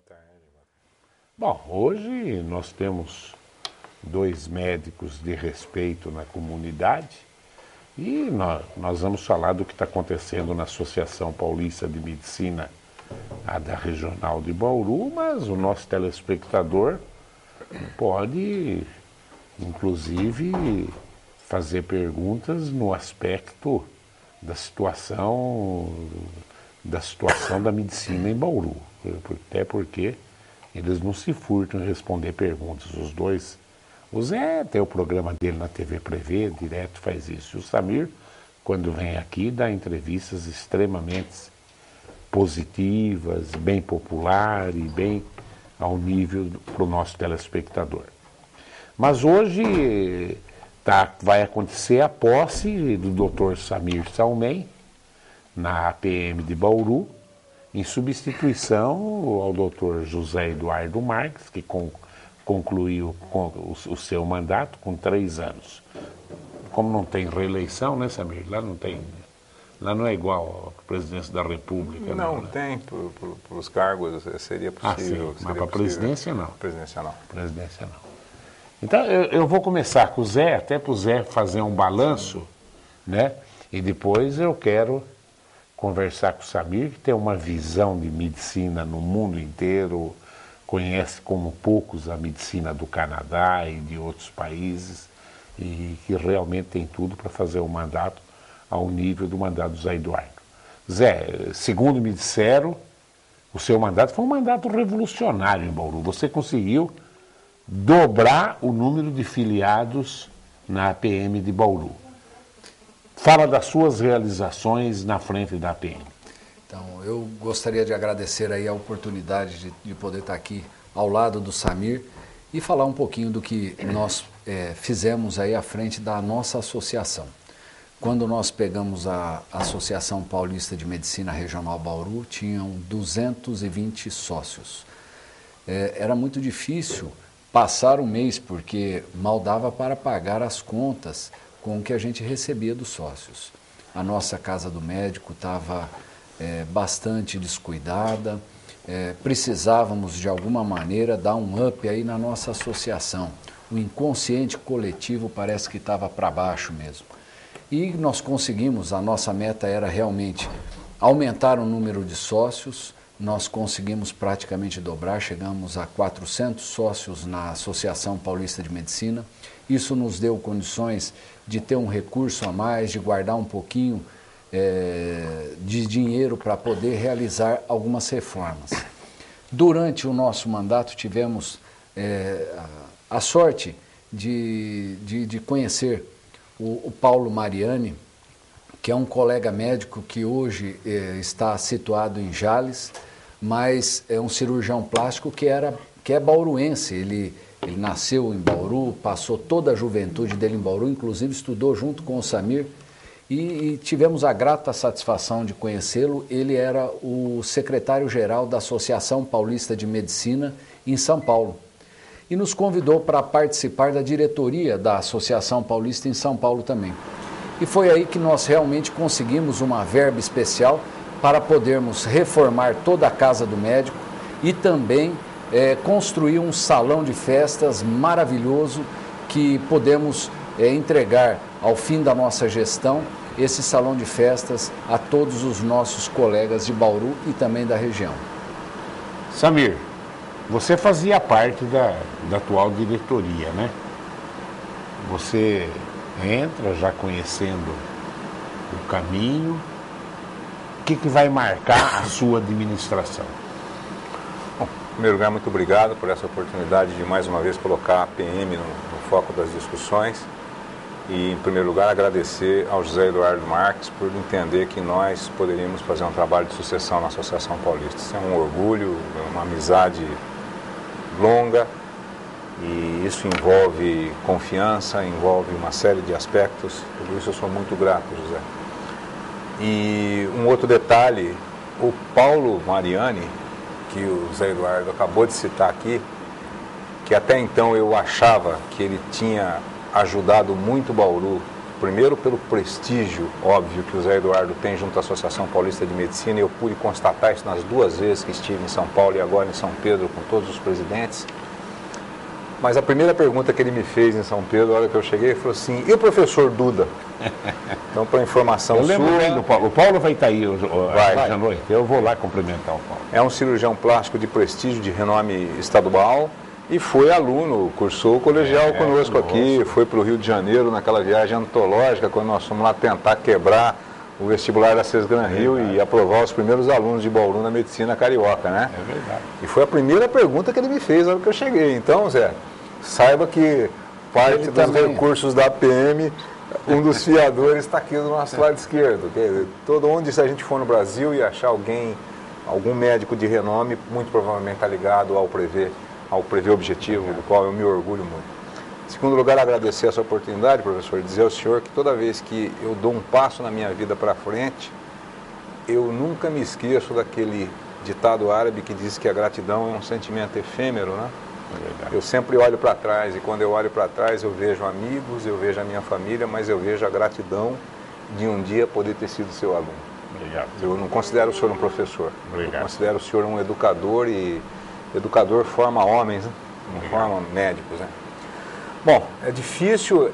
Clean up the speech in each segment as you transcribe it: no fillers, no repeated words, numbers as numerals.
tarde. Bom, hoje nós temos dois médicos de respeito na comunidade e nós vamos falar do que está acontecendo na Associação Paulista de Medicina, a da Regional de Bauru, mas o nosso telespectador pode, inclusive, fazer perguntas no aspecto da situação da medicina em Bauru, até porque eles não se furtam em responder perguntas, os dois. O Zé tem o programa dele na TV Prevê, direto faz isso. E o Samir, quando vem aqui, dá entrevistas extremamente positivas, bem popular e bem ao nível para o nosso telespectador. Mas hoje vai acontecer a posse do Dr. Samir Salmen na APM de Bauru, em substituição ao Dr. José Eduardo Marques, que concluiu o seu mandato com 3 anos. Como não tem reeleição, né, Samir? Lá não é igual à presidência da República. Não, né? tem, para os cargos seria possível. Sim, mas para a presidência não. Presidência não. Presidência não. Então eu vou começar com o Zé, até para o Zé fazer um balanço, né? E depois eu quero conversar com o Samir, que tem uma visão de medicina no mundo inteiro, conhece como poucos a medicina do Canadá e de outros países, e que realmente tem tudo para fazer um mandato ao nível do mandato do Zé Eduardo. Zé, segundo me disseram, o seu mandato foi um mandato revolucionário em Bauru. Você conseguiu dobrar o número de filiados na APM de Bauru. Fala das suas realizações na frente da APM. Então, eu gostaria de agradecer aí a oportunidade de poder estar aqui ao lado do Samir e falar um pouquinho do que nós fizemos aí à frente da nossa associação. Quando nós pegamos a Associação Paulista de Medicina Regional Bauru, tinham 220 sócios. Era muito difícil passar um mês, porque mal dava para pagar as contas com o que a gente recebia dos sócios. A nossa casa do médico estava bastante descuidada, precisávamos de alguma maneira dar um up aí na nossa associação. O inconsciente coletivo parece que estava para baixo mesmo. E nós conseguimos, a nossa meta era realmente aumentar o número de sócios, nós conseguimos praticamente dobrar, chegamos a 400 sócios na Associação Paulista de Medicina. Isso nos deu condições de ter um recurso a mais, de guardar um pouquinho de dinheiro para poder realizar algumas reformas. Durante o nosso mandato tivemos a sorte de conhecer o Paulo Mariani, que é um colega médico que hoje está situado em Jales, mas é um cirurgião plástico que é bauruense. Ele nasceu em Bauru, passou toda a juventude dele em Bauru, inclusive estudou junto com o Samir, e tivemos a grata satisfação de conhecê-lo. Ele era o secretário-geral da Associação Paulista de Medicina em São Paulo e nos convidou para participar da diretoria da Associação Paulista em São Paulo também. E foi aí que nós realmente conseguimos uma verba especial para podermos reformar toda a casa do médico e também construir um salão de festas maravilhoso que podemos entregar ao fim da nossa gestão esse salão de festas a todos os nossos colegas de Bauru e também da região. Samir, você fazia parte da atual diretoria, né? Você entra já conhecendo o caminho. O que vai marcar a sua administração? Bom, em primeiro lugar, muito obrigado por essa oportunidade de mais uma vez colocar a PM no foco das discussões. E, em primeiro lugar, agradecer ao José Eduardo Marques por entender que nós poderíamos fazer um trabalho de sucessão na Associação Paulista. Isso é um orgulho, uma amizade longa, e isso envolve confiança, envolve uma série de aspectos. Por isso eu sou muito grato, José. E um outro detalhe, o Paulo Mariani, que o Zé Eduardo acabou de citar aqui, que até então eu achava que ele tinha ajudado muito Bauru Primeiro, pelo prestígio óbvio que o Zé Eduardo tem junto à Associação Paulista de Medicina, e eu pude constatar isso nas 2 vezes que estive em São Paulo e agora em São Pedro com todos os presidentes. Mas a primeira pergunta que ele me fez em São Pedro, na hora que eu cheguei, ele falou assim: e o professor Duda? Então, para informação eu lembro bem sua... do Paulo. O Paulo vai estar aí hoje Vai. à noite. Eu vou lá cumprimentar o Paulo. É um cirurgião plástico de prestígio, de renome estadual, e foi aluno, cursou o colegial conosco aqui, foi para o Rio de Janeiro naquela viagem antológica, quando nós fomos lá tentar quebrar o vestibular da Sesgran Rio e aprovar os primeiros alunos de Bauru na medicina carioca, né? É verdade. E foi a primeira pergunta que ele me fez na hora que eu cheguei. Então, Zé, saiba que parte dos recursos da PM, um dos fiadores está aqui do nosso lado esquerdo. Onde se a gente for no Brasil e achar algum médico de renome, muito provavelmente está ligado ao Prevê Objetivo, do qual eu me orgulho muito. Em segundo lugar, agradecer essa oportunidade, professor, dizer ao senhor que toda vez que eu dou um passo na minha vida para frente, eu nunca me esqueço daquele ditado árabe que diz que a gratidão é um sentimento efêmero, né? Eu sempre olho para trás, e quando eu olho para trás eu vejo amigos, eu vejo a minha família, mas eu vejo a gratidão de um dia poder ter sido seu aluno. Obrigado. Eu não considero o senhor um professor, Obrigado. Eu considero o senhor um educador, e educador forma homens, né? Não forma médicos, né? Bom, é difícil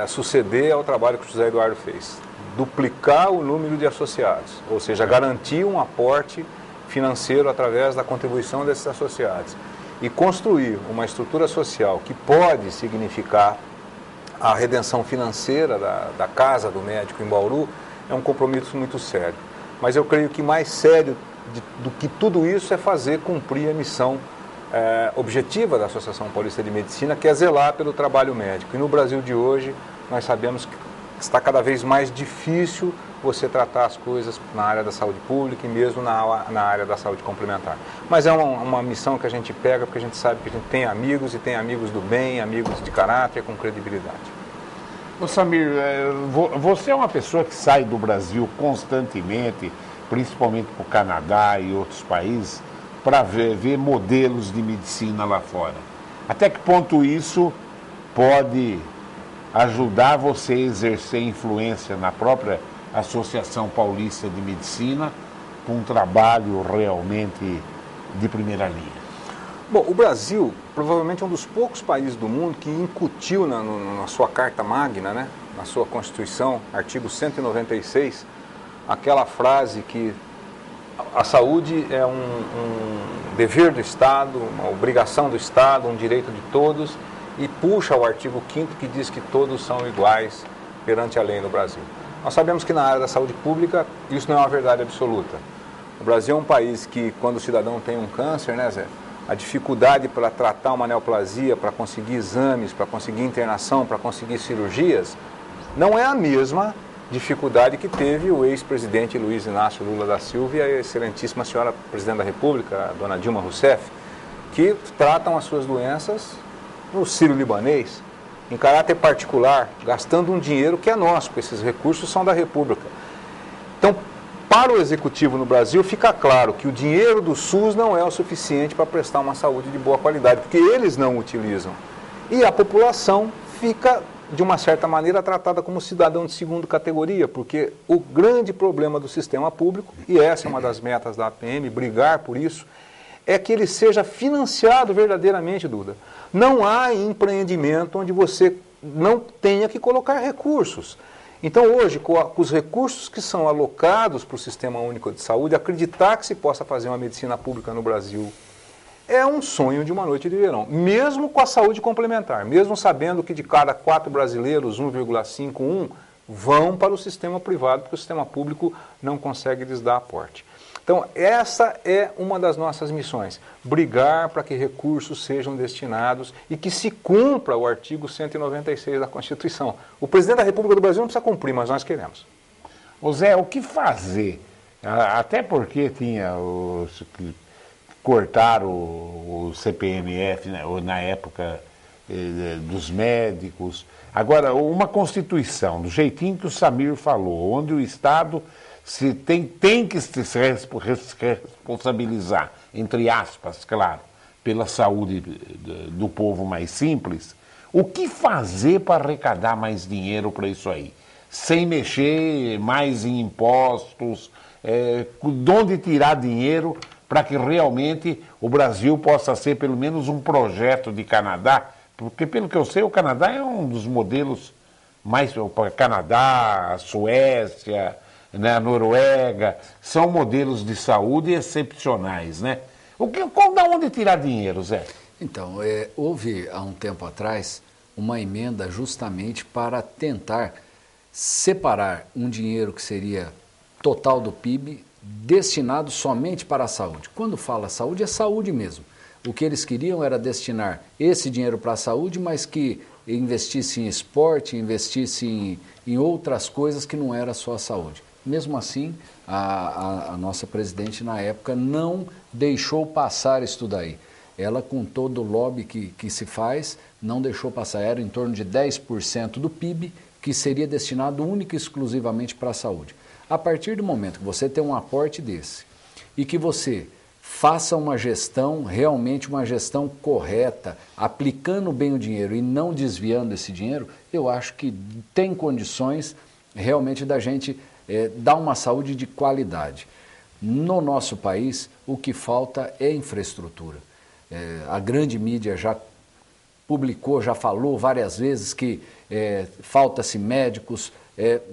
suceder ao trabalho que o José Eduardo fez. Duplicar o número de associados, ou seja, garantir um aporte financeiro através da contribuição desses associados e construir uma estrutura social que pode significar a redenção financeira da casa do médico em Bauru, é um compromisso muito sério. Mas eu creio que mais sério do que tudo isso é fazer cumprir a missão objetiva da Associação Paulista de Medicina, que é zelar pelo trabalho médico. E no Brasil de hoje, nós sabemos que está cada vez mais difícil você tratar as coisas na área da saúde pública e mesmo na área da saúde complementar. Mas é uma missão que a gente pega porque a gente sabe que a gente tem amigos, e tem amigos do bem, amigos de caráter, com credibilidade. Ô Samir, você é uma pessoa que sai do Brasil constantemente, principalmente para o Canadá e outros países, para ver modelos de medicina lá fora. Até que ponto isso pode ajudar você a exercer influência na própria Associação Paulista de Medicina, com um trabalho realmente de primeira linha? Bom, o Brasil provavelmente é um dos poucos países do mundo que incutiu na sua Carta Magna, né, na sua Constituição, artigo 196, aquela frase que a saúde é um dever do Estado, uma obrigação do Estado, um direito de todos, e puxa o artigo 5º que diz que todos são iguais perante a lei no Brasil. Nós sabemos que na área da saúde pública isso não é uma verdade absoluta. O Brasil é um país que, quando o cidadão tem um câncer, né, Zé, a dificuldade para tratar uma neoplasia, para conseguir exames, para conseguir internação, para conseguir cirurgias, não é a mesma dificuldade que teve o ex-presidente Luiz Inácio Lula da Silva e a excelentíssima senhora Presidente da República, a dona Dilma Rousseff, que tratam as suas doenças no Sírio-Libanês, em caráter particular, gastando um dinheiro que é nosso, porque esses recursos são da República. Então, para o Executivo no Brasil, fica claro que o dinheiro do SUS não é o suficiente para prestar uma saúde de boa qualidade, porque eles não utilizam. E a população fica, de uma certa maneira, tratada como cidadão de segunda categoria, porque o grande problema do sistema público, e essa é uma das metas da APM, brigar por isso, é que ele seja financiado verdadeiramente, Duda. Não há empreendimento onde você não tenha que colocar recursos. Então, hoje, com os recursos que são alocados para o Sistema Único de Saúde, acreditar que se possa fazer uma medicina pública no Brasil é um sonho de uma noite de verão. Mesmo com a saúde complementar, mesmo sabendo que de cada 4 brasileiros, 1,51 vão para o sistema privado, porque o sistema público não consegue lhes dar aporte. Então, essa é uma das nossas missões, brigar para que recursos sejam destinados e que se cumpra o artigo 196 da Constituição. O presidente da República do Brasil não precisa cumprir, mas nós queremos. Ô Zé, o que fazer? Até porque tinha cortaram o CPMF, né, na época dos médicos. Agora, uma Constituição, do jeitinho que o Samir falou, onde o Estado tem que se responsabilizar, entre aspas, claro, pela saúde do povo mais simples. O que fazer para arrecadar mais dinheiro para isso aí? Sem mexer mais em impostos, de onde tirar dinheiro para que realmente o Brasil possa ser pelo menos um projeto de Canadá, porque pelo que eu sei o Canadá é um dos modelos mais... Canadá, a Suécia, né, a Noruega, são modelos de saúde excepcionais, né? Da onde tirar dinheiro, Zé? Então, houve há um tempo atrás uma emenda justamente para tentar separar um dinheiro que seria total do PIB destinado somente para a saúde. Quando fala saúde, é saúde mesmo. O que eles queriam era destinar esse dinheiro para a saúde, mas que investisse em esporte, investisse em outras coisas que não era só a saúde. Mesmo assim, a nossa presidente na época não deixou passar isso daí. Ela, com todo o lobby que se faz, não deixou passar. Era em torno de 10% do PIB que seria destinado única e exclusivamente para a saúde. A partir do momento que você tem um aporte desse e que você faça uma gestão, realmente uma gestão correta, aplicando bem o dinheiro e não desviando esse dinheiro, eu acho que tem condições realmente da gente dar uma saúde de qualidade. No nosso país, o que falta é infraestrutura. A grande mídia já publicou, já falou várias vezes que falta-se médicos.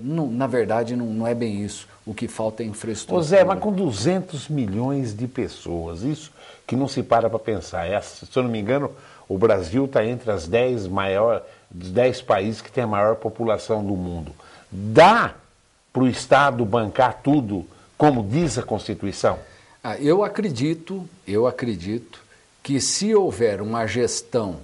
Na verdade, não é bem isso. O que falta é infraestrutura. Ô Zé, mas com 200 milhões de pessoas, isso que não se para pensar. Se eu não me engano, o Brasil está entre os 10 países que tem a maior população do mundo. Dá para o Estado bancar tudo, como diz a Constituição? Eu acredito que se houver uma gestão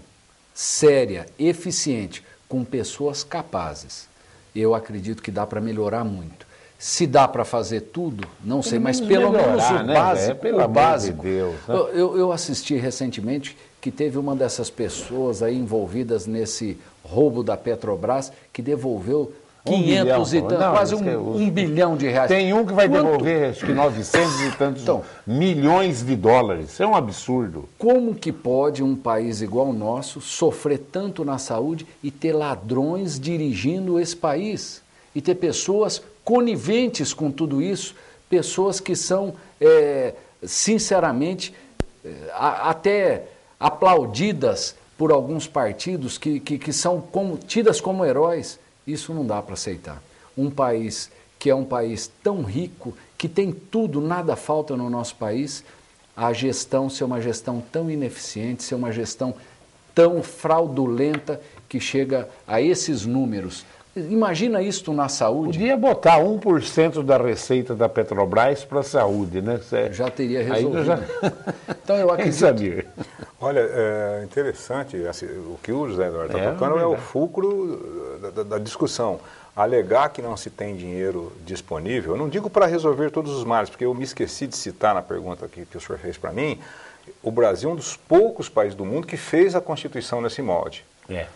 séria, eficiente, com pessoas capazes, eu acredito que dá para melhorar muito. Se dá para fazer tudo, não sei, mas pelo menos o básico. Pelo amor de Deus, né? Eu assisti recentemente que teve uma dessas pessoas aí envolvidas nesse roubo da Petrobras que devolveu 500 e tantos, quase um bilhão de reais. Tem um que vai devolver, acho que 900 e tantos milhões de dólares. Isso é um absurdo. Como que pode um país igual o nosso sofrer tanto na saúde e ter ladrões dirigindo esse país? E ter pessoas coniventes com tudo isso, pessoas que são, sinceramente, até aplaudidas por alguns partidos que são tidas como heróis. Isso não dá para aceitar. Um país que é um país tão rico, que tem tudo, nada falta no nosso país, a gestão ser uma gestão tão ineficiente, ser uma gestão tão fraudulenta que chega a esses números. Imagina isso na saúde. Podia botar 1% da receita da Petrobras para a saúde, né? Já teria resolvido. Então eu acredito. Olha, é interessante, assim, o que o José Eduardo está tocando é o fulcro da discussão. Alegar que não se tem dinheiro disponível, eu não digo para resolver todos os males, porque eu me esqueci de citar na pergunta que o senhor fez para mim, o Brasil é um dos poucos países do mundo que fez a Constituição nesse molde.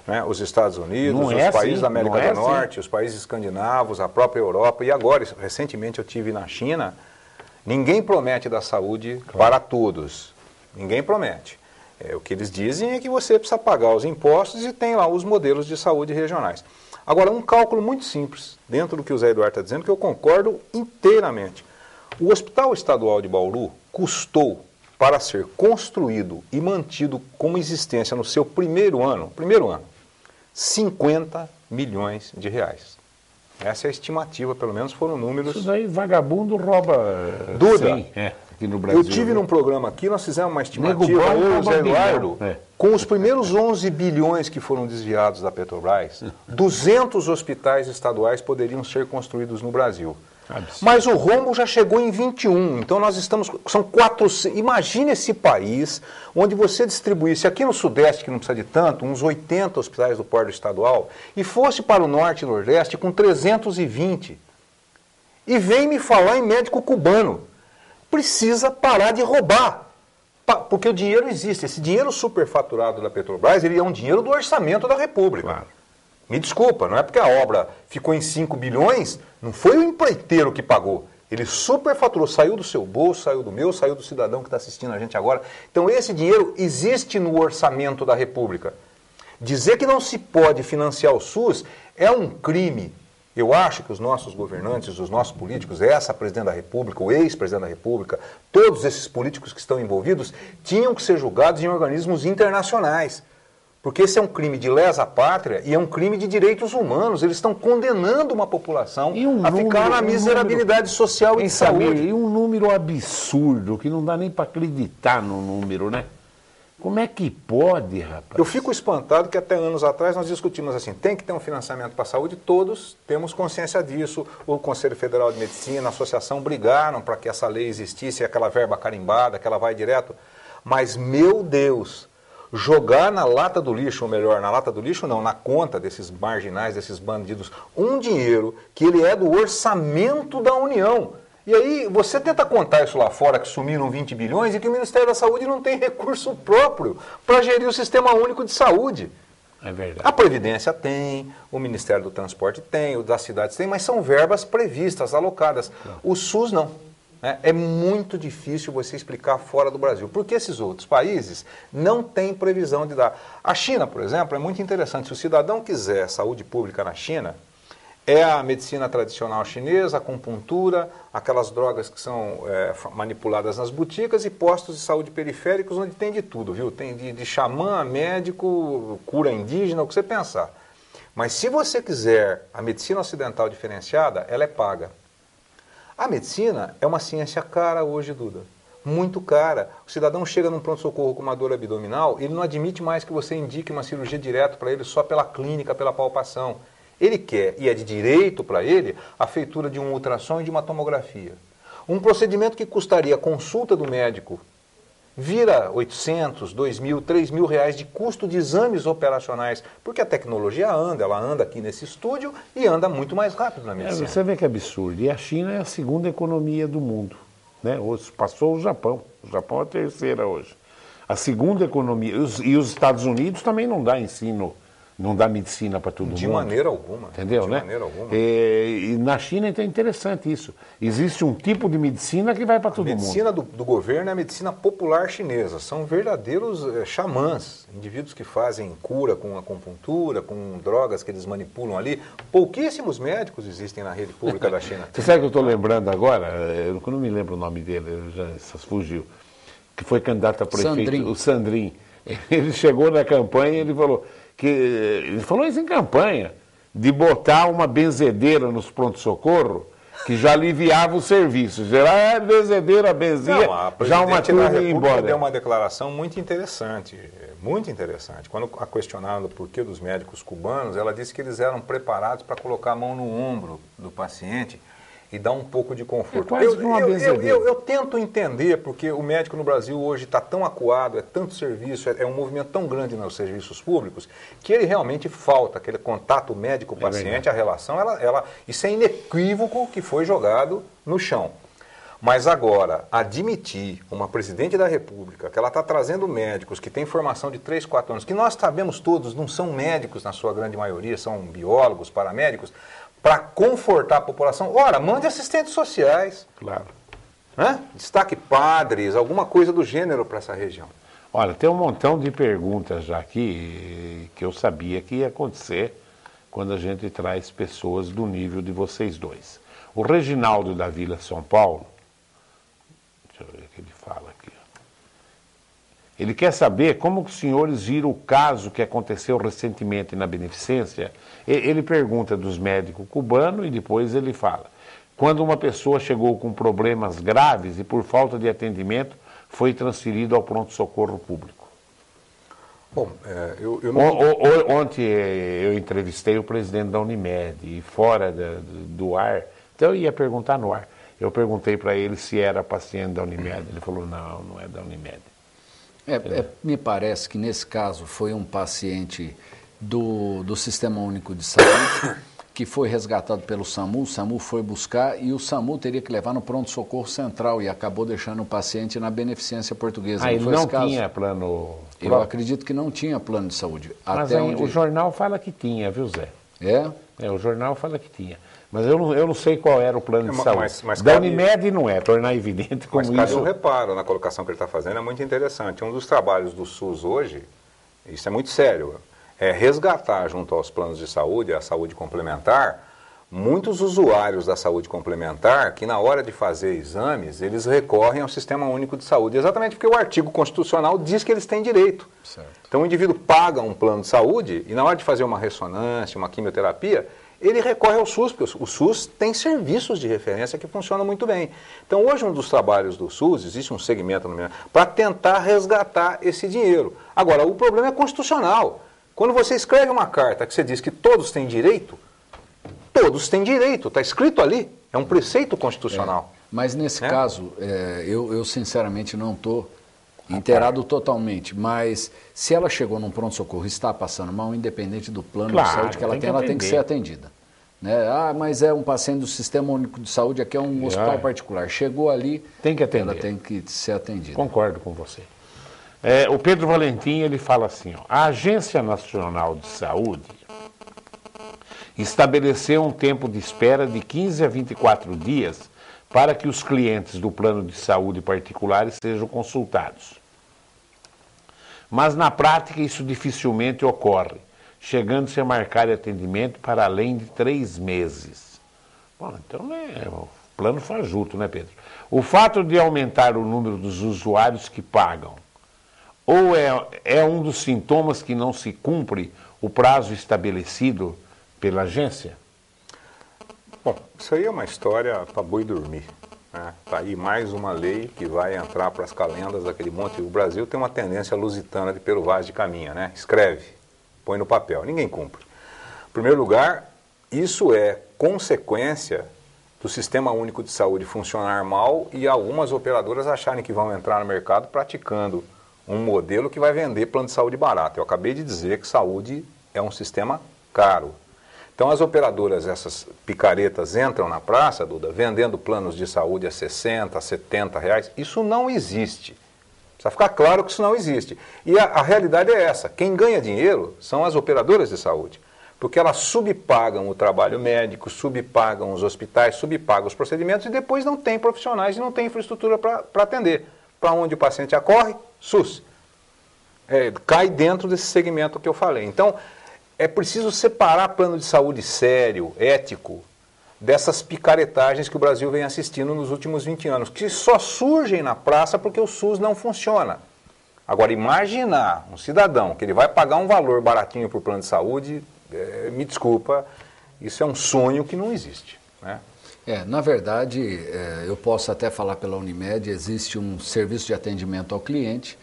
Né? Os Estados Unidos, os países da América do Norte, os países escandinavos, a própria Europa, e agora, recentemente eu estive na China, ninguém promete dar saúde para todos, ninguém promete. O que eles dizem é que você precisa pagar os impostos e tem lá os modelos de saúde regionais. Agora, um cálculo muito simples, dentro do que o Zé Eduardo está dizendo, que eu concordo inteiramente. O Hospital Estadual de Bauru custou, para ser construído e mantido como existência no seu primeiro ano, 50 milhões de reais. Essa é a estimativa, pelo menos foram números... Isso daí, vagabundo rouba... Duda, aqui no Brasil. Eu tive num programa aqui, nós fizemos uma estimativa, o Zé Eduardo, com os primeiros 11 bilhões que foram desviados da Petrobras, 200 hospitais estaduais poderiam ser construídos no Brasil. Mas o rombo já chegou em 21, então nós estamos, são 400, imagine esse país onde você distribuísse aqui no Sudeste, que não precisa de tanto, uns 80 hospitais do Porto Estadual, e fosse para o Norte e Nordeste com 320. E vem me falar em médico cubano. Precisa parar de roubar, porque o dinheiro existe, esse dinheiro superfaturado da Petrobras, ele é um dinheiro do orçamento da República. Claro. Me desculpa, não é porque a obra ficou em 5 bilhões, não foi o empreiteiro que pagou. Ele superfaturou, saiu do seu bolso, saiu do meu, saiu do cidadão que está assistindo a gente agora. Então esse dinheiro existe no orçamento da República. Dizer que não se pode financiar o SUS é um crime. Eu acho que os nossos governantes, os nossos políticos, essa presidente da República, o ex-presidente da República, todos esses políticos que estão envolvidos, tinham que ser julgados em organismos internacionais. Porque esse é um crime de lesa pátria e é um crime de direitos humanos. Eles estão condenando uma população a ficar na miserabilidade social e de saúde. E um número absurdo, que não dá nem para acreditar no número, né? Como é que pode, rapaz? Eu fico espantado que até anos atrás nós discutimos assim, tem que ter um financiamento para a saúde, todos temos consciência disso. O Conselho Federal de Medicina, a associação brigaram para que essa lei existisse, aquela verba carimbada, que ela vai direto. Mas, meu Deus, jogar na lata do lixo, ou melhor, na lata do lixo não, na conta desses marginais, desses bandidos, um dinheiro que ele é do orçamento da União. E aí você tenta contar isso lá fora, que sumiram 20 bilhões e que o Ministério da Saúde não tem recurso próprio para gerir o Sistema Único de Saúde. É verdade. A Previdência tem, o Ministério do Transporte tem, o das cidades tem, mas são verbas previstas, alocadas. O SUS não. Né? É muito difícil você explicar fora do Brasil, porque esses outros países não têm previsão de dar. A China, por exemplo, é muito interessante. Se o cidadão quiser saúde pública na China, é a medicina tradicional chinesa, a acupuntura, aquelas drogas que são manipuladas nas boticas e postos de saúde periféricos onde tem de tudo, viu? Tem de xamã a médico, cura indígena, o que você pensar. Mas se você quiser a medicina ocidental diferenciada, ela é paga. A medicina é uma ciência cara hoje, Duda. Muito cara. O cidadão chega num pronto-socorro com uma dor abdominal, ele não admite mais que você indique uma cirurgia direto para ele só pela clínica, pela palpação. Ele quer, e é de direito para ele, a feitura de um ultrassom e de uma tomografia. Um procedimento que custaria a consulta do médico vira 800, 2.000, 3.000 reais de custo de exames operacionais, porque a tecnologia anda, ela anda aqui nesse estúdio e anda muito mais rápido na medicina. Você vê que absurdo. E a China é a segunda economia do mundo. Né? Hoje passou o Japão. O Japão é a terceira hoje. A segunda economia. E os Estados Unidos também não dá ensino. Não dá medicina para todo mundo. De maneira alguma. Entendeu, né? De maneira alguma. E na China então é interessante isso. Existe um tipo de medicina que vai para todo mundo. A medicina do governo é a medicina popular chinesa. São verdadeiros xamãs, indivíduos que fazem cura com acupuntura, com drogas que eles manipulam ali. Pouquíssimos médicos existem na rede pública da China. Você sabe que eu estou lembrando agora? Eu não me lembro o nome dele, já fugiu. Que foi candidato a prefeito, Sandrin. O Sandrin. Ele chegou na campanha e ele falou isso em campanha, de botar uma benzedeira nos pronto-socorro, que já aliviava os serviços. Já benzedeira, benzia, já uma turma ia embora. Deu uma declaração muito interessante, Quando a questionaram do porquê dos médicos cubanos, ela disse que eles eram preparados para colocar a mão no ombro do paciente e dar um pouco de conforto. Eu tento entender, porque o médico no Brasil hoje está tão acuado, é tanto serviço, é um movimento tão grande nos serviços públicos, que ele realmente falta, aquele contato médico-paciente, a relação, isso é inequívoco que foi jogado no chão. Mas agora, admitir uma presidente da República, que ela está trazendo médicos que têm formação de 3, 4 anos, que nós sabemos todos, não são médicos na sua grande maioria, são biólogos, paramédicos, para confortar a população. Ora, mande assistentes sociais. Claro. Destaque padres, alguma coisa do gênero para essa região. Olha, tem um montão de perguntas já aqui que eu sabia que ia acontecer quando a gente traz pessoas do nível de vocês dois. O Reginaldo da Vila São Paulo, deixa eu ver o que ele fala aqui. Ele quer saber como que os senhores viram o caso que aconteceu recentemente na Beneficência. Ele pergunta dos médicos cubanos e depois ele fala. Quando uma pessoa chegou com problemas graves e por falta de atendimento foi transferido ao pronto-socorro público. Bom, eu não... Ontem eu entrevistei o presidente da Unimed e fora do ar, então eu ia perguntar no ar. Eu perguntei para ele se era paciente da Unimed. Ele falou, não é da Unimed. Me parece que nesse caso foi um paciente do Sistema Único de Saúde que foi resgatado pelo SAMU, o SAMU foi buscar e o SAMU teria que levar no pronto-socorro central e acabou deixando o paciente na Beneficência Portuguesa. Ele não tinha plano... Eu acredito que não tinha plano de saúde. Mas o jornal fala que tinha, viu, Zé? O jornal fala que tinha. Mas eu não sei qual era o plano de saúde. Mas da Unimed não é, tornar evidente como isso. Mas cabe um reparo na colocação que ele está fazendo, é muito interessante. Um dos trabalhos do SUS hoje, isso é muito sério, resgatar junto aos planos de saúde, a saúde complementar, muitos usuários da saúde complementar que na hora de fazer exames, eles recorrem ao Sistema Único de Saúde, exatamente porque o artigo constitucional diz que eles têm direito. Certo. Então o indivíduo paga um plano de saúde e na hora de fazer uma ressonância, uma quimioterapia, ele recorre ao SUS, porque o SUS tem serviços de referência que funcionam muito bem. Então hoje um dos trabalhos do SUS, existe um segmento para tentar resgatar esse dinheiro. Agora, o problema é constitucional. Quando você escreve uma carta que você diz que todos têm direito está escrito ali, é um preceito constitucional. Mas nesse caso, eu sinceramente não estou inteirado totalmente, mas se ela chegou num pronto-socorro e está passando mal, independente do plano de saúde que ela tem, ela tem que ser atendida. Né? Ah, mas é um paciente do Sistema Único de Saúde, aqui é um hospital particular. Chegou ali, tem que atender. Ela tem que ser atendida. Concordo com você. O Pedro Valentim, ele fala assim, ó, a Agência Nacional de Saúde estabeleceu um tempo de espera de 15 a 24 dias para que os clientes do plano de saúde particulares sejam consultados. Mas na prática isso dificilmente ocorre, chegando-se a marcar atendimento para além de 3 meses. Bom, então é o plano fajuto, né, Pedro? O fato de aumentar o número dos usuários que pagam, ou é um dos sintomas que não se cumpre o prazo estabelecido pela agência? Bom, isso aí é uma história para boi dormir. Né? Tá aí mais uma lei que vai entrar para as calendas daquele monte. O Brasil tem uma tendência lusitana de pelo vaz de caminha, né? Escreve, põe no papel, ninguém cumpre. Em primeiro lugar, isso é consequência do Sistema Único de Saúde funcionar mal e algumas operadoras acharem que vão entrar no mercado praticando um modelo que vai vender plano de saúde barato. Eu acabei de dizer que saúde é um sistema caro. Então as operadoras, essas picaretas, entram na praça, Duda, vendendo planos de saúde a 60, a 70 reais. Isso não existe. Precisa ficar claro que isso não existe. E a realidade é essa. Quem ganha dinheiro são as operadoras de saúde. Porque elas subpagam o trabalho médico, subpagam os hospitais, subpagam os procedimentos e depois não tem profissionais e não tem infraestrutura para atender. Para onde o paciente acorre? SUS. Cai dentro desse segmento que eu falei. Então, é preciso separar plano de saúde sério, ético, dessas picaretagens que o Brasil vem assistindo nos últimos 20 anos, que só surgem na praça porque o SUS não funciona. Agora, imaginar um cidadão que ele vai pagar um valor baratinho por plano de saúde, me desculpa, isso é um sonho que não existe. Né? Na verdade, eu posso até falar pela Unimed, existe um serviço de atendimento ao cliente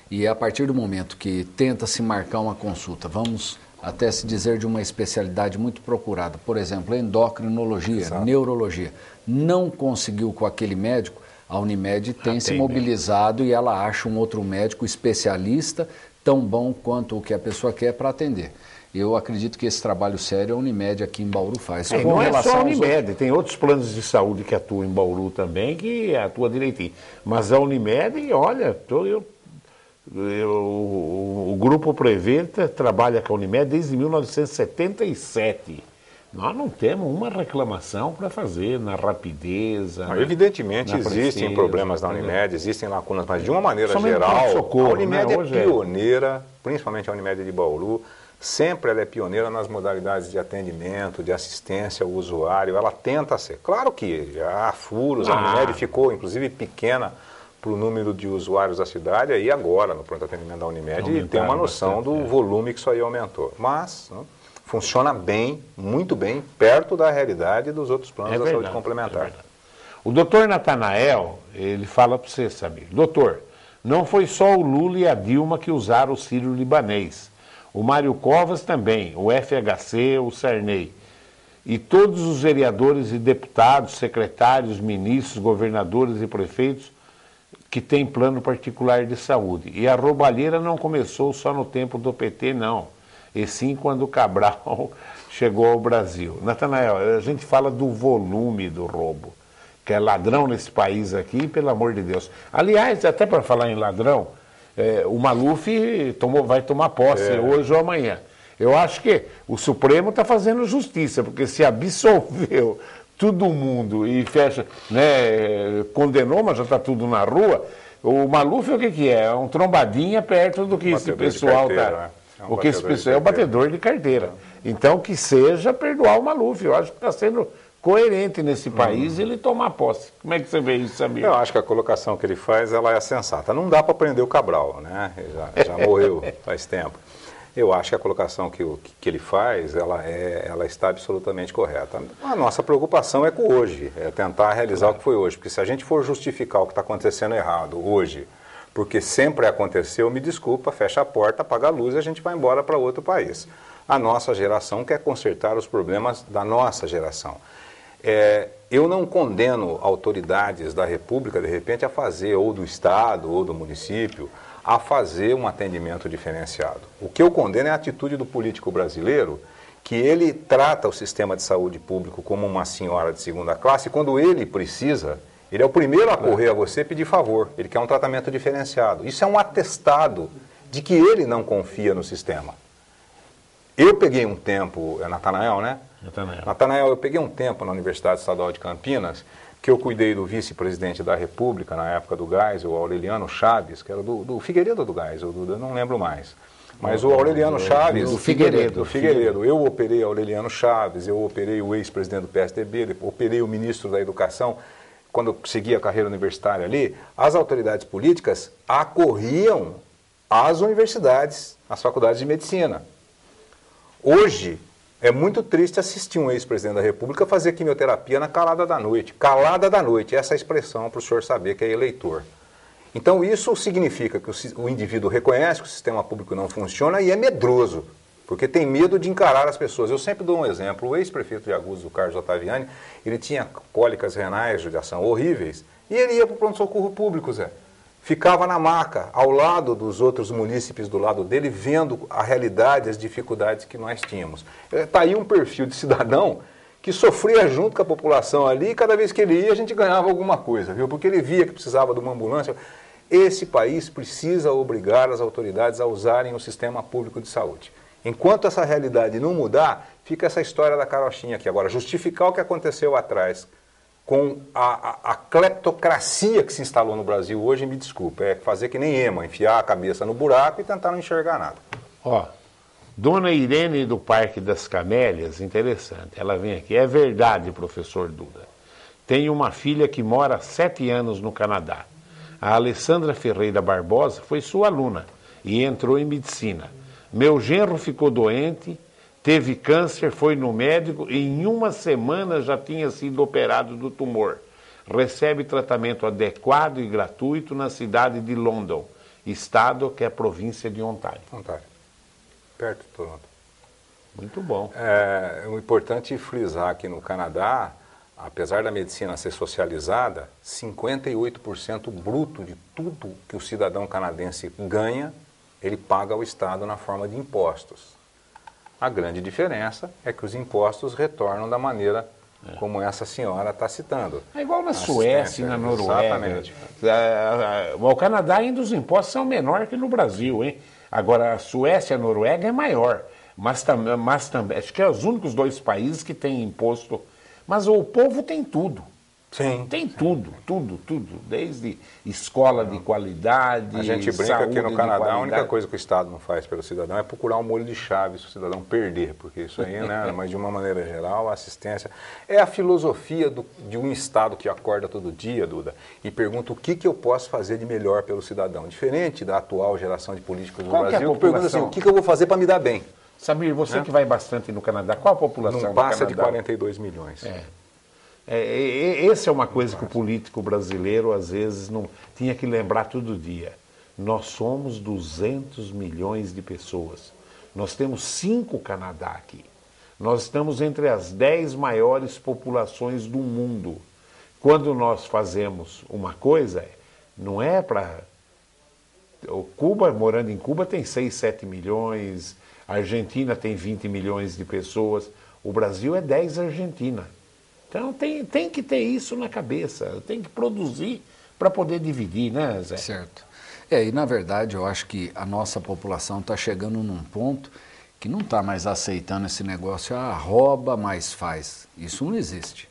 e a partir do momento que tenta se marcar uma consulta, vamos até se dizer de uma especialidade muito procurada, por exemplo, endocrinologia, Exato. Neurologia, não conseguiu com aquele médico, a Unimed tem se mobilizado e ela acha um outro médico especialista tão bom quanto o que a pessoa quer para atender. Eu acredito que esse trabalho sério a Unimed aqui em Bauru faz. Não é só a Unimed, tem outros planos de saúde que atuam em Bauru também, que atua direitinho. Mas a Unimed, olha, o Grupo Preventa trabalha com a Unimed desde 1977. Nós não temos uma reclamação para fazer na rapidez. Evidentemente existem problemas na Unimed, existem lacunas, mas de uma maneira geral, socorro, a Unimed né? é pioneira, principalmente a Unimed de Bauru. Sempre ela é pioneira nas modalidades de atendimento, de assistência ao usuário. Ela tenta ser. Claro que há furos, a Unimed ficou, inclusive, pequena para o número de usuários da cidade, e agora, no pronto atendimento da Unimed, tem uma noção do volume que isso aí aumentou. Mas funciona bem, muito bem, perto da realidade dos outros planos da saúde complementar. O doutor Natanael, ele fala para você, saber, doutor, não foi só o Lula e a Dilma que usaram o sírio-libanês. O Mário Covas também, o FHC, o Sarney. E todos os vereadores e deputados, secretários, ministros, governadores e prefeitos que têm plano particular de saúde. E a roubalheira não começou só no tempo do PT, não. E sim quando o Cabral chegou ao Brasil. Natanael, a gente fala do volume do roubo, que é ladrão nesse país aqui, pelo amor de Deus. Aliás, até para falar em ladrão, o Maluf vai tomar posse hoje ou amanhã. Eu acho que o Supremo está fazendo justiça, porque se absolveu todo mundo e fecha, condenou, mas já está tudo na rua. O Maluf o que é? É um trombadinha perto do que esse pessoal está. O que esse pessoal é o batedor de carteira. Então, que seja perdoar o Maluf. Eu acho que está sendo coerente nesse país ele tomar posse. Como é que você vê isso, Samir? Eu acho que a colocação que ele faz, ela é sensata. Não dá para prender o Cabral, né? Ele já morreu faz tempo. Eu acho que a colocação que ele faz, ela está absolutamente correta. A nossa preocupação é com hoje, é tentar realizar o que foi hoje. Porque se a gente for justificar o que está acontecendo errado hoje, porque sempre aconteceu, me desculpa, fecha a porta, apaga a luz e a gente vai embora para outro país. A nossa geração quer consertar os problemas da nossa geração. Eu não condeno autoridades da República, de repente, a fazer, ou do Estado, ou do município, a fazer um atendimento diferenciado. O que eu condeno é a atitude do político brasileiro, que ele trata o sistema de saúde público como uma senhora de segunda classe, e quando ele precisa, ele é o primeiro a correr a você pedir favor, ele quer um tratamento diferenciado. Isso é um atestado de que ele não confia no sistema. Eu peguei um tempo, Natanael, né? Natanael, eu peguei um tempo na Universidade Estadual de Campinas, que eu cuidei do vice-presidente da República, na época do Geisel, o Aureliano Chaves, que era do Figueiredo do Geisel, eu não lembro mais. Mas o Aureliano Chaves... Do Figueiredo. Do Figueiredo. Eu operei Aureliano Chaves, eu operei o ex-presidente do PSDB, operei o ministro da Educação. Quando eu segui a carreira universitária ali, as autoridades políticas acorriam às universidades, às faculdades de medicina. Hoje, é muito triste assistir um ex-presidente da República fazer quimioterapia na calada da noite. Calada da noite, essa é a expressão para o senhor saber que é eleitor. Então isso significa que o indivíduo reconhece que o sistema público não funciona e é medroso, porque tem medo de encarar as pessoas. Eu sempre dou um exemplo, o ex-prefeito de Agudos, o Carlos Ottaviani, ele tinha cólicas renais, judiação horríveis, e ele ia para o pronto-socorro público, Zé. Ficava na maca, ao lado dos outros munícipes do lado dele, vendo a realidade, as dificuldades que nós tínhamos. Está aí um perfil de cidadão que sofria junto com a população ali, e cada vez que ele ia, a gente ganhava alguma coisa, viu? Porque ele via que precisava de uma ambulância. Esse país precisa obrigar as autoridades a usarem o sistema público de saúde. Enquanto essa realidade não mudar, fica essa história da carochinha aqui. Agora, justificar o que aconteceu atrás com a cleptocracia que se instalou no Brasil hoje, me desculpa, é fazer que nem Ema, enfiar a cabeça no buraco e tentar não enxergar nada. Ó, Dona Irene do Parque das Camélias, interessante, ela vem aqui. É verdade, professor Duda. Tenho uma filha que mora há 7 anos no Canadá. A Alessandra Ferreira Barbosa foi sua aluna e entrou em medicina. Meu genro ficou doente, teve câncer, foi no médico e em 1 semana já tinha sido operado do tumor. Recebe tratamento adequado e gratuito na cidade de London, estado que é a província de Ontário. Ontário, perto de Toronto. Muito bom. É importante frisar aqui no Canadá, apesar da medicina ser socializada, 58% bruto de tudo que o cidadão canadense ganha, ele paga ao Estado na forma de impostos. A grande diferença é que os impostos retornam da maneira como essa senhora está citando. É igual na Suécia e na Noruega. Exatamente. O Canadá ainda os impostos são menores que no Brasil, hein? Agora, a Suécia e a Noruega é maior. Mas também, acho que é os únicos 2 países que têm imposto. Mas o povo tem tudo. Sim. Tem tudo. Desde escola de qualidade, a gente brinca saúde aqui no Canadá, a única qualidade. coisa que o Estado não faz pelo cidadão é procurar um molho de chave se o cidadão perder, porque isso aí, né, mas de uma maneira geral, a assistência é a filosofia de um Estado que acorda todo dia, Duda, e pergunta o que eu posso fazer de melhor pelo cidadão, diferente da atual geração de políticos do Brasil, que pergunta assim, o que eu vou fazer para me dar bem? Samir, você que vai bastante no Canadá, qual a população não do passa Canadá? de 42 milhões. Essa é uma coisa que o político brasileiro, às vezes, não tinha que lembrar todo dia. Nós somos 200 milhões de pessoas. Nós temos 5 Canadá aqui. Nós estamos entre as 10 maiores populações do mundo. Quando nós fazemos uma coisa, não é para... O Cuba, morando em Cuba, tem 6, 7 milhões. A Argentina tem 20 milhões de pessoas. O Brasil é 10 Argentina. Então tem que ter isso na cabeça, tem que produzir para poder dividir, né, Zé? Certo. E na verdade eu acho que a nossa população está chegando num ponto que não está mais aceitando esse negócio, rouba, mas faz. Isso não existe.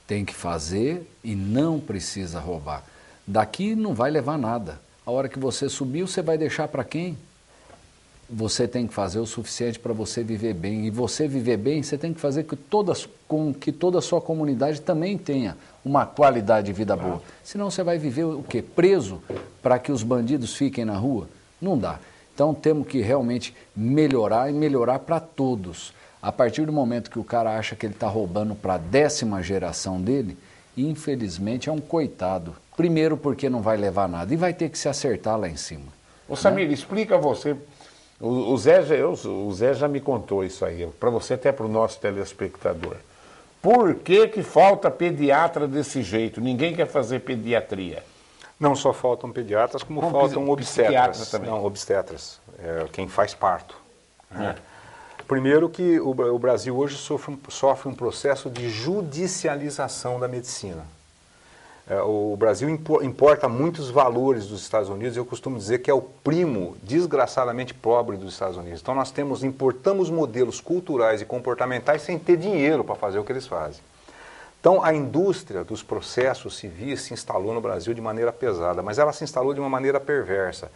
Tem que fazer e não precisa roubar. Daqui não vai levar nada. A hora que você subiu, você vai deixar para quem? você tem que fazer o suficiente para você viver bem. E você viver bem, você tem que fazer com que toda a sua comunidade também tenha uma qualidade de vida boa. Senão você vai viver o quê? Preso para que os bandidos fiquem na rua? Não dá. Então temos que realmente melhorar e melhorar para todos. A partir do momento que o cara acha que ele está roubando para a 10ª geração dele, infelizmente é um coitado. Primeiro porque não vai levar nada e vai ter que se acertar lá em cima. Ô Samir, explica você, o Zé já me contou isso aí, para você até para o nosso telespectador. Por que falta pediatra desse jeito? Ninguém quer fazer pediatria. Não só faltam pediatras, como faltam obstetras. Também. Não, obstetras, quem faz parto. Né? Primeiro que o Brasil hoje sofre um processo de judicialização da medicina. O Brasil importa muitos valores dos Estados Unidos, eu costumo dizer que é o primo desgraçadamente pobre dos Estados Unidos. Então nós importamos modelos culturais e comportamentais sem ter dinheiro para fazer o que eles fazem. Então a indústria dos processos civis se instalou no Brasil de maneira pesada, mas ela se instalou de uma maneira perversa.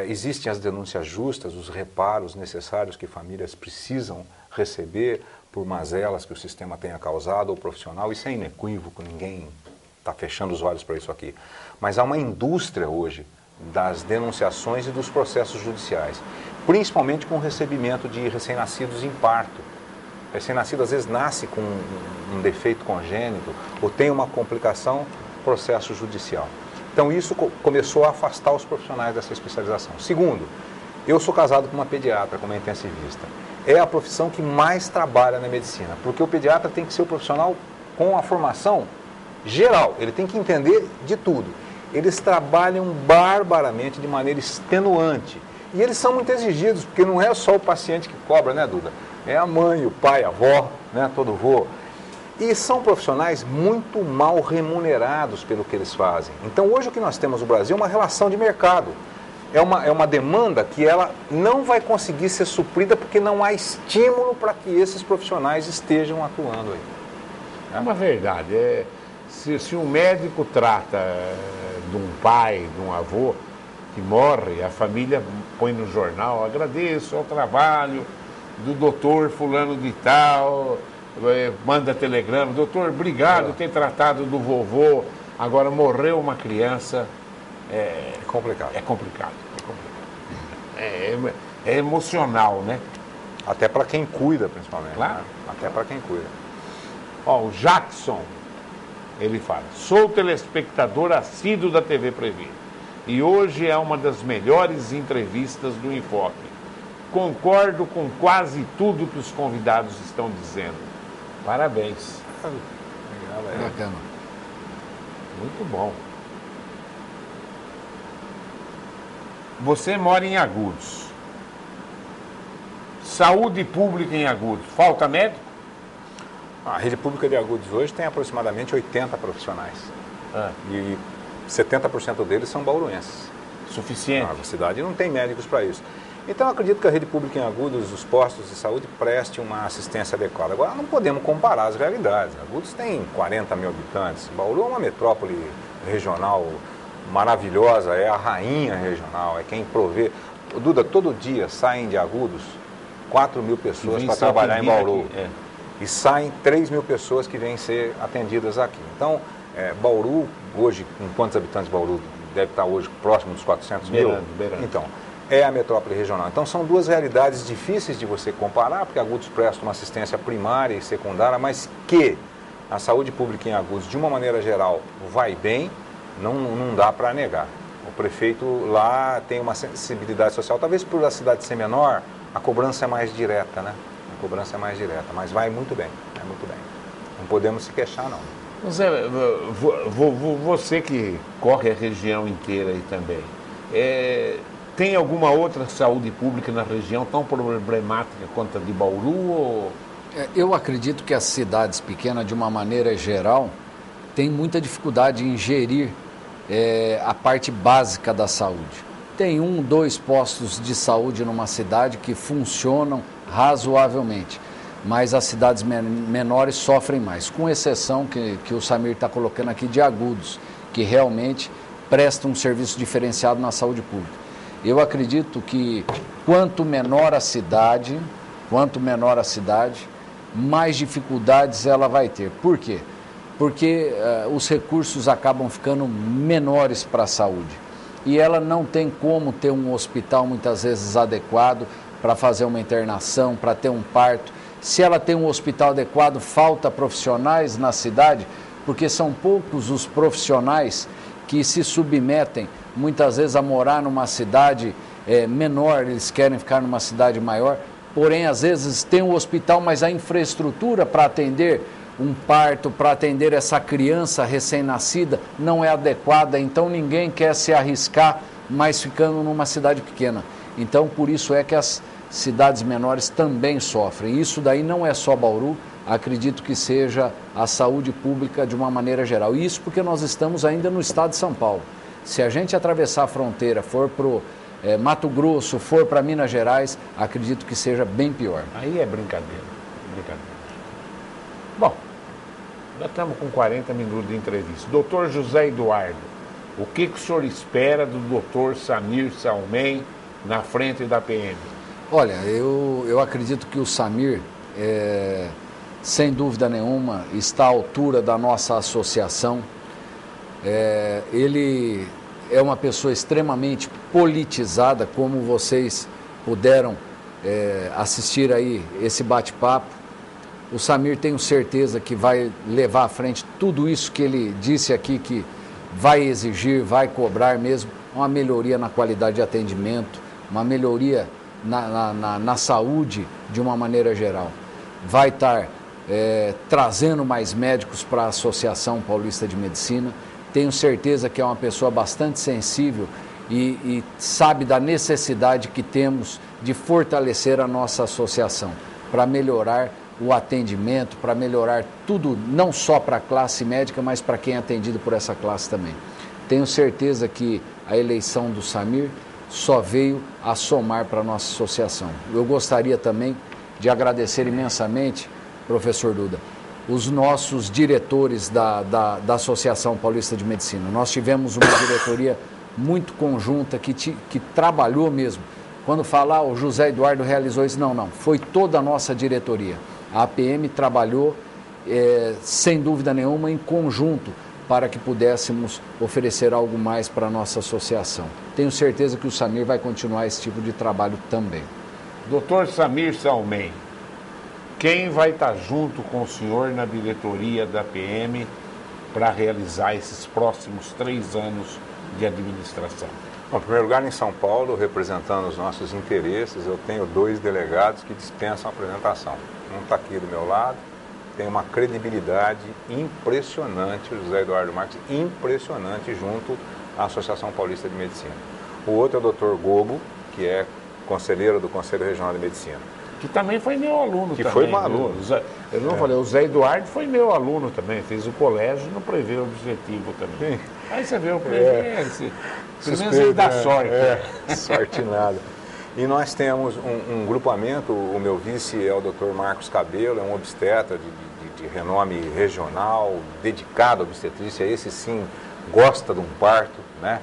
Existem as denúncias justas, os reparos necessários que famílias precisam receber por mazelas que o sistema tenha causado ou profissional, isso é inequívoco, ninguém está fechando os olhos para isso aqui. Mas há uma indústria hoje das denunciações e dos processos judiciais, principalmente com o recebimento de recém-nascidos em parto. Recém-nascido às vezes nasce com um defeito congênito ou tem uma complicação, processo judicial. Então isso começou a afastar os profissionais dessa especialização. Segundo, eu sou casado com uma pediatra, como intensivista. É a profissão que mais trabalha na medicina, porque o pediatra tem que ser o profissional com a formação geral, ele tem que entender de tudo. Eles trabalham barbaramente, de maneira extenuante. E eles são muito exigidos, porque não é só o paciente que cobra, né, Duda? É a mãe, o pai, a avó, né, todo vô. E são profissionais muito mal remunerados pelo que eles fazem. Então hoje o que nós temos no Brasil é uma relação de mercado. É uma demanda que ela não vai conseguir ser suprida porque não há estímulo para que esses profissionais estejam atuando aí. É uma verdade. Se um médico trata de um pai, de um avô que morre, a família põe no jornal, agradeço ao trabalho do doutor fulano de tal, manda telegrama, doutor, obrigado por ter tratado do vovô, agora morreu uma criança. É complicado. É complicado. É emocional, né? Até para quem cuida, principalmente. Claro. Né? Até para quem cuida. Ó, o Jackson, ele fala, sou telespectador assíduo da TV Prevê e hoje é uma das melhores entrevistas do Enfoque. Concordo com quase tudo que os convidados estão dizendo. Parabéns. Bacana. Muito bom. Você mora em Agudos. Saúde pública em Agudos. Falta médico? A rede pública de Agudos hoje tem aproximadamente 80 profissionais. E 70% deles são bauruenses. Suficiente? A cidade não tem médicos para isso. Então eu acredito que a rede pública em Agudos, os postos de saúde, preste uma assistência adequada. Agora não podemos comparar as realidades. Agudos tem 40 mil habitantes. Bauru é uma metrópole regional maravilhosa, é a rainha regional, é quem provê. Duda, todo dia saem de Agudos 4 mil pessoas para trabalhar em Bauru. E saem 3 mil pessoas que vêm ser atendidas aqui. Então, Bauru, hoje, com quantos habitantes Bauru? Deve estar hoje próximo dos 400 mil? Beirando. Então, é a metrópole regional. Então, são duas realidades difíceis de você comparar, porque Agudos presta uma assistência primária e secundária, mas que a saúde pública em Agudos, de uma maneira geral, vai bem, não dá para negar. O prefeito lá tem uma sensibilidade social, talvez por a cidade ser menor, a cobrança é mais direta, né? A cobrança é mais direta, mas vai muito bem, muito bem. Não podemos se queixar, não. Zé, você que corre a região inteira aí também, tem alguma outra saúde pública na região tão problemática quanto a de Bauru? Ou... Eu acredito que as cidades pequenas, de uma maneira geral, têm muita dificuldade em gerir a parte básica da saúde. Tem 1, 2 postos de saúde numa cidade que funcionam razoavelmente, mas as cidades menores sofrem mais, com exceção que o Samir está colocando aqui de Agudos, que realmente presta um serviço diferenciado na saúde pública. Eu acredito que quanto menor a cidade, mais dificuldades ela vai ter. Por quê? Porque os recursos acabam ficando menores para a saúde. E ela não tem como ter um hospital muitas vezes adequado para fazer uma internação, para ter um parto. Se ela tem um hospital adequado, falta profissionais na cidade, porque são poucos os profissionais que se submetem muitas vezes a morar numa cidade menor, eles querem ficar numa cidade maior, porém às vezes tem um hospital, mas a infraestrutura para atender um parto, para atender essa criança recém-nascida não é adequada, então ninguém quer se arriscar, mas ficando numa cidade pequena. Então por isso é que as cidades menores também sofrem. Isso daí não é só Bauru, acredito que seja a saúde pública de uma maneira geral. Isso porque nós estamos ainda no estado de São Paulo. Se a gente atravessar a fronteira, for para o Mato Grosso, for para Minas Gerais, acredito que seja bem pior. Aí é brincadeira. Bom, já estamos com 40 minutos de entrevista. Doutor José Eduardo, o que o senhor espera do doutor Samir Salmen na frente da PM? Olha, eu acredito que o Samir, sem dúvida nenhuma, está à altura da nossa associação. Ele é uma pessoa extremamente politizada, como vocês puderam assistir aí esse bate-papo. O Samir, tenho certeza que vai levar à frente tudo isso que ele disse aqui, que vai exigir, vai cobrar mesmo, uma melhoria na qualidade de atendimento, uma melhoria na saúde de uma maneira geral. Vai estar trazendo mais médicos para a Associação Paulista de Medicina. Tenho certeza que é uma pessoa bastante sensível e sabe da necessidade que temos de fortalecer a nossa associação para melhorar o atendimento, para melhorar tudo, não só para a classe médica, mas para quem é atendido por essa classe também. Tenho certeza que a eleição do Samir só veio a somar para a nossa associação. Eu gostaria também de agradecer imensamente, professor Duda, os nossos diretores da Associação Paulista de Medicina. Nós tivemos uma diretoria muito conjunta que trabalhou mesmo. Quando falar o José Eduardo realizou isso, não, foi toda a nossa diretoria. A APM trabalhou, sem dúvida nenhuma, em conjunto para que pudéssemos oferecer algo mais para a nossa associação. Tenho certeza que o Samir vai continuar esse tipo de trabalho também. Doutor Samir Salmen, quem vai estar junto com o senhor na diretoria da PM para realizar esses próximos 3 anos de administração? Bom, em primeiro lugar, em São Paulo, representando os nossos interesses, eu tenho 2 delegados que dispensam a apresentação. Um está aqui do meu lado, tem uma credibilidade impressionante, o José Eduardo Marques, impressionante junto à Associação Paulista de Medicina. O outro é o Dr. Gogo, que é conselheiro do Conselho Regional de Medicina. Que também foi meu aluno que também. Foi meu aluno. Eu não falei, o Zé Eduardo foi meu aluno também, fez o colégio no Prevê Objetivo também. Sim. Aí você vê o Prevê, pelo menos ele dá sorte. Sorte nada. E nós temos um grupamento, o meu vice é o Dr. Marcos Cabelo, é um obstetra de renome regional, dedicado à obstetrícia, esse sim gosta de um parto, né?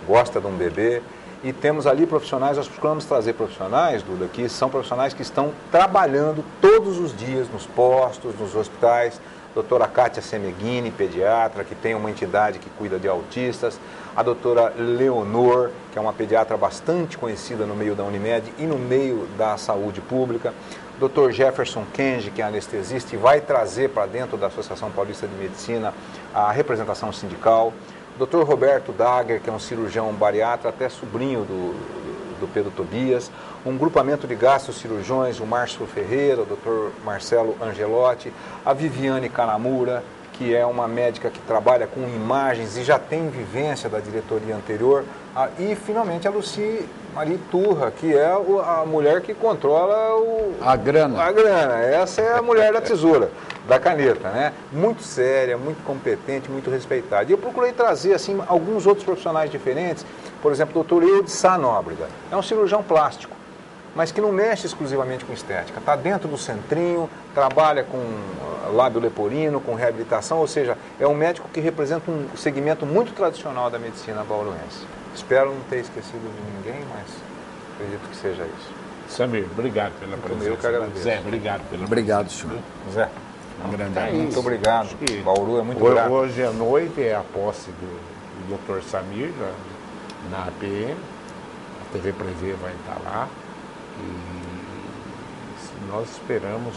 Gosta de um bebê. E temos ali profissionais, nós procuramos trazer profissionais, Duda, que são profissionais que estão trabalhando todos os dias nos postos, nos hospitais. Doutora Kátia Semeghini, pediatra, que tem uma entidade que cuida de autistas. A doutora Leonor, que é uma pediatra bastante conhecida no meio da Unimed e no meio da saúde pública. Dr. Jefferson Kenji, que é anestesista e vai trazer para dentro da Associação Paulista de Medicina a representação sindical. Dr. Roberto Dagger, que é um cirurgião bariatra, até sobrinho do Pedro Tobias, um grupamento de gastrocirurgiões, o Márcio Ferreira, o Dr. Marcelo Angelotti, a Viviane Kanamura, que é uma médica que trabalha com imagens e já tem vivência da diretoria anterior, e finalmente a Luci Marie Turra, que é a mulher que controla a grana. Essa é a mulher da tesoura, da caneta, né? Muito séria, muito competente, muito respeitada. E eu procurei trazer assim alguns outros profissionais diferentes, por exemplo, o Dr. Eudes Sá Nóbrega, é um cirurgião plástico, mas que não mexe exclusivamente com estética, está dentro do centrinho, trabalha com lábio leporino, com reabilitação, ou seja, é um médico que representa um segmento muito tradicional da medicina bauruense. Espero não ter esquecido de ninguém, mas Acredito que seja isso. Samir, obrigado pela presença. Eu que agradeço. Zé, obrigado pela Obrigado, senhor. Zé, Um grande É abraço. muito obrigado. Acho que Bauru é muito grato. Hoje à noite é a posse do Dr. Samir na APM. A TV Prevê vai estar lá. E nós esperamos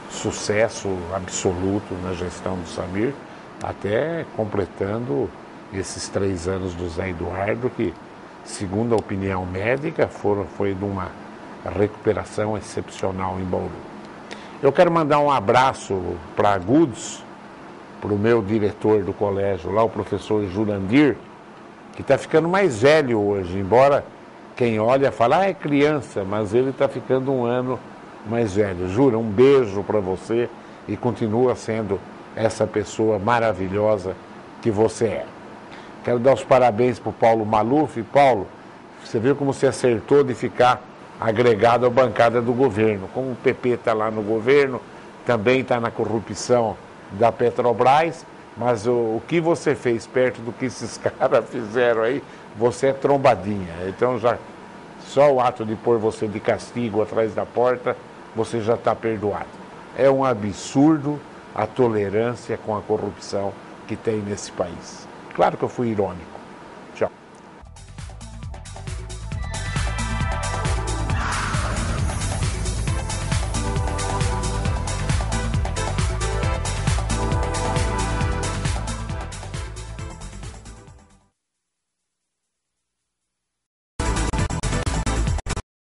sucesso absoluto na gestão do Samir, até completando esses 3 anos do Zé Eduardo, que, segundo a opinião médica, foi de uma recuperação excepcional em Bauru. Eu quero mandar um abraço para Agudos, para o meu diretor do colégio lá, o professor Jurandir, que está ficando mais velho hoje, embora quem olha fala, é criança, mas ele está ficando um ano mais velho. Jura, um beijo para você e continua sendo essa pessoa maravilhosa que você é. Quero dar os parabéns para o Paulo Maluf. Paulo, você viu como você acertou de ficar agregado à bancada do governo. Como o PP está lá no governo, também está na corrupção da Petrobras, mas o que você fez perto do que esses caras fizeram aí, você é trombadinha. Então já só o ato de pôr você de castigo atrás da porta, você já está perdoado. É um absurdo a tolerância com a corrupção que tem nesse país. Claro que eu fui irônico.